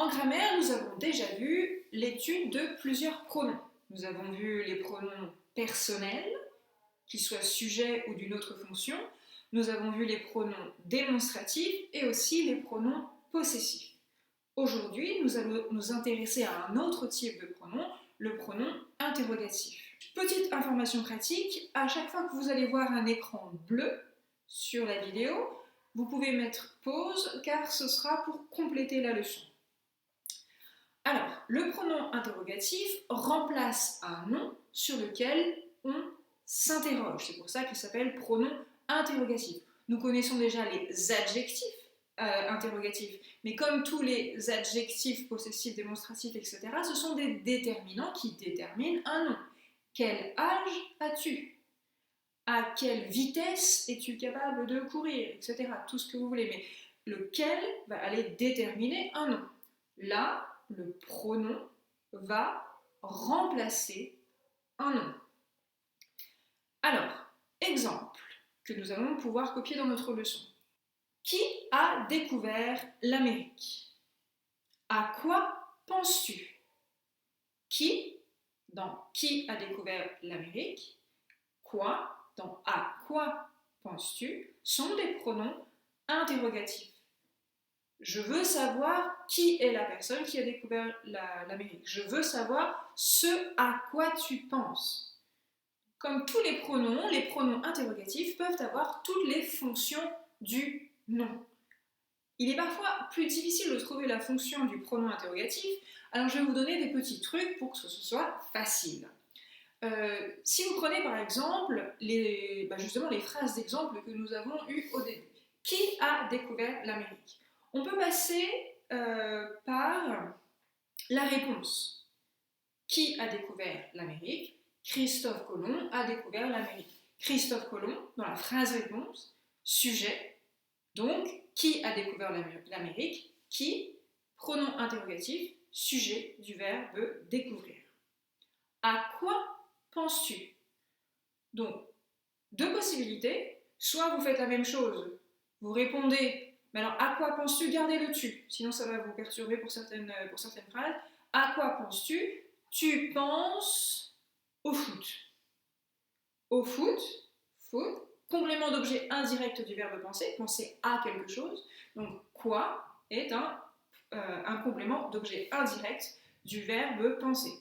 En grammaire, nous avons déjà vu l'étude de plusieurs pronoms. Nous avons vu les pronoms personnels, qu'ils soient sujets ou d'une autre fonction. Nous avons vu les pronoms démonstratifs et aussi les pronoms possessifs. Aujourd'hui, nous allons nous intéresser à un autre type de pronom, le pronom interrogatif. Petite information pratique, à chaque fois que vous allez voir un écran bleu sur la vidéo, vous pouvez mettre pause car ce sera pour compléter la leçon. Alors, le pronom interrogatif remplace un nom sur lequel on s'interroge. C'est pour ça qu'il s'appelle pronom interrogatif. Nous connaissons déjà les adjectifs interrogatifs, mais comme tous les adjectifs possessifs, démonstratifs, etc., ce sont des déterminants qui déterminent un nom. Quel âge as-tu? À quelle vitesse es-tu capable de courir, etc. Tout ce que vous voulez, mais lequel va aller déterminer un nom. Là, le pronom va remplacer un nom. Alors, exemple que nous allons pouvoir copier dans notre leçon. Qui a découvert l'Amérique? À quoi penses-tu? Qui, dans qui a découvert l'Amérique? Quoi, dans à quoi penses-tu, sont des pronoms interrogatifs. Je veux savoir qui est la personne qui a découvert l'Amérique. Je veux savoir ce à quoi tu penses. Comme tous les pronoms interrogatifs peuvent avoir toutes les fonctions du nom. Il est parfois plus difficile de trouver la fonction du pronom interrogatif, alors je vais vous donner des petits trucs pour que ce soit facile. Si vous prenez par exemple justement les phrases d'exemple que nous avons eues au début. Qui a découvert l'Amérique? On peut passer par la réponse. Qui a découvert l'Amérique? Christophe Colomb a découvert l'Amérique. Christophe Colomb, dans la phrase réponse, sujet. Donc, qui a découvert l'Amérique? Qui, pronom interrogatif, sujet du verbe découvrir. À quoi penses-tu? Donc, deux possibilités. Soit vous faites la même chose, vous répondez, mais alors à quoi penses-tu? Gardez le tu, sinon ça va vous perturber pour certaines phrases. À quoi penses-tu? Tu penses au foot. Au foot, complément d'objet indirect du verbe penser, penser à quelque chose. Donc, quoi est un complément d'objet indirect du verbe penser.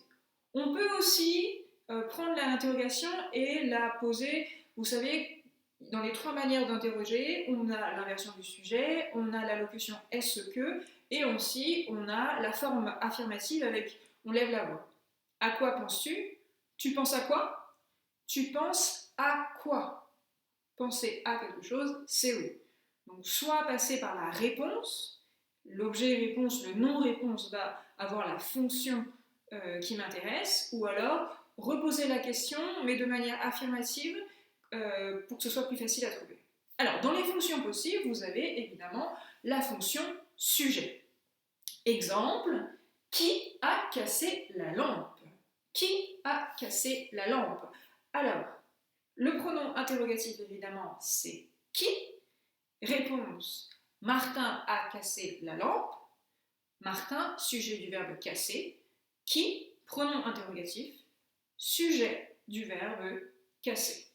On peut aussi prendre l'interrogation et la poser, vous savez, dans les trois manières d'interroger, on a l'inversion du sujet, on a la locution est-ce que, et aussi on a la forme affirmative avec on lève la voix. À quoi penses-tu? Tu penses à quoi? Tu penses à quoi? Penser à quelque chose, c'est où? Donc soit passer par la réponse, l'objet réponse, le non-réponse va avoir la fonction qui m'intéresse, ou alors reposer la question, mais de manière affirmative, pour que ce soit plus facile à trouver. Alors, dans les fonctions possibles, vous avez évidemment la fonction sujet. Exemple, qui a cassé la lampe? Qui a cassé la lampe? Alors, le pronom interrogatif, évidemment, c'est qui. Réponse, Martin a cassé la lampe. Martin, sujet du verbe casser. Qui, pronom interrogatif, sujet du verbe casser.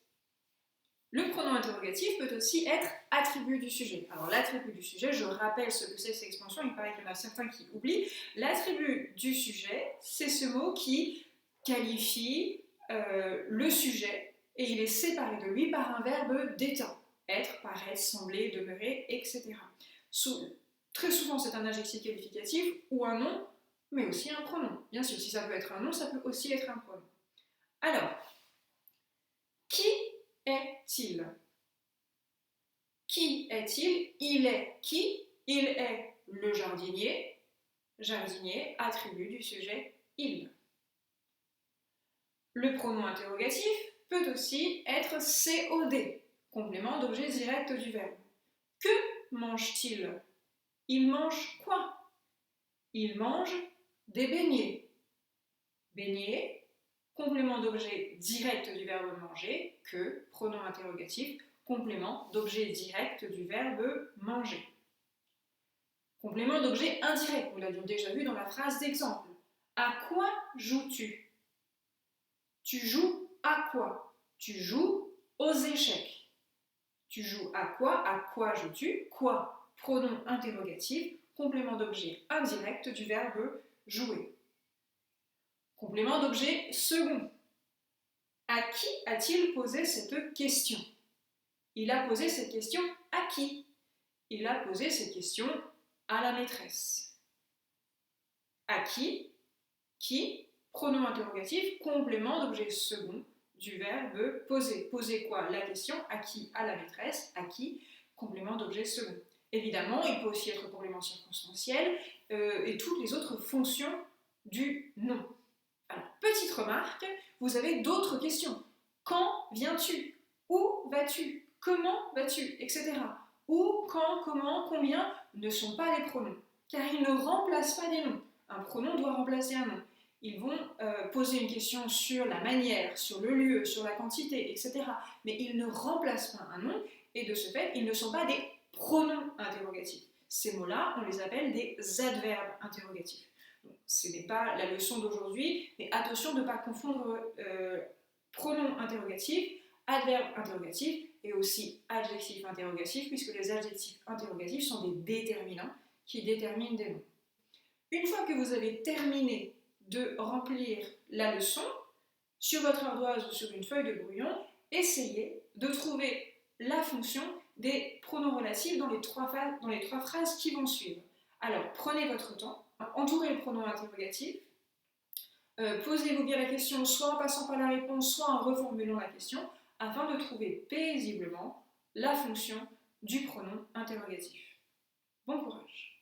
Le pronom interrogatif peut aussi être attribut du sujet. Alors l'attribut du sujet, je rappelle ce que c'est cette expression, il paraît qu'il y en a certains qui oublient. L'attribut du sujet, c'est ce mot qui qualifie le sujet et il est séparé de lui par un verbe d'état. Être, paraître, sembler, demeurer, etc. Très souvent c'est un adjectif qualificatif ou un nom, mais aussi un pronom. Bien sûr, si ça peut être un nom, ça peut aussi être un pronom. Alors, qui est-il? Qui est-il? Il est qui? Il est le jardinier. Jardinier, attribut du sujet il. Le pronom interrogatif peut aussi être COD, complément d'objet direct du verbe. Que mange-t-il? Il mange quoi? Il mange des beignets. Beignets, complément d'objet direct du verbe manger, que, pronom interrogatif, complément d'objet direct du verbe manger. Complément d'objet indirect, nous l'avions déjà vu dans la phrase d'exemple. À quoi joues-tu? Tu joues à quoi? Tu joues aux échecs. Tu joues à quoi? À quoi joues-tu? Quoi? Pronom interrogatif, complément d'objet indirect du verbe jouer. Complément d'objet second. À qui a-t-il posé cette question? Il a posé cette question à qui? Il a posé cette question à la maîtresse. À qui? Qui? Pronom interrogatif, complément d'objet second du verbe poser. Poser quoi? La question. À qui? À la maîtresse. À qui? Complément d'objet second. Évidemment, il peut aussi être complément circonstanciel et toutes les autres fonctions du nom. Alors, petite remarque, vous avez d'autres questions. Quand viens-tu? Où vas-tu? Comment vas-tu? Etc. Où, quand, comment, combien ne sont pas les pronoms, car ils ne remplacent pas des noms. Un pronom doit remplacer un nom. Ils vont poser une question sur la manière, sur le lieu, sur la quantité, etc. Mais ils ne remplacent pas un nom, et de ce fait, ils ne sont pas des pronoms interrogatifs. Ces mots-là, on les appelle des adverbes interrogatifs. Donc, ce n'est pas la leçon d'aujourd'hui, mais attention de ne pas confondre pronom interrogatif, adverbe interrogatif et aussi adjectif interrogatif, puisque les adjectifs interrogatifs sont des déterminants qui déterminent des noms. Une fois que vous avez terminé de remplir la leçon, sur votre ardoise ou sur une feuille de brouillon, essayez de trouver la fonction des pronoms relatifs dans les trois phrases qui vont suivre. Alors, prenez votre temps, entourez le pronom interrogatif, posez-vous bien la question, soit en passant par la réponse, soit en reformulant la question, afin de trouver paisiblement la fonction du pronom interrogatif. Bon courage!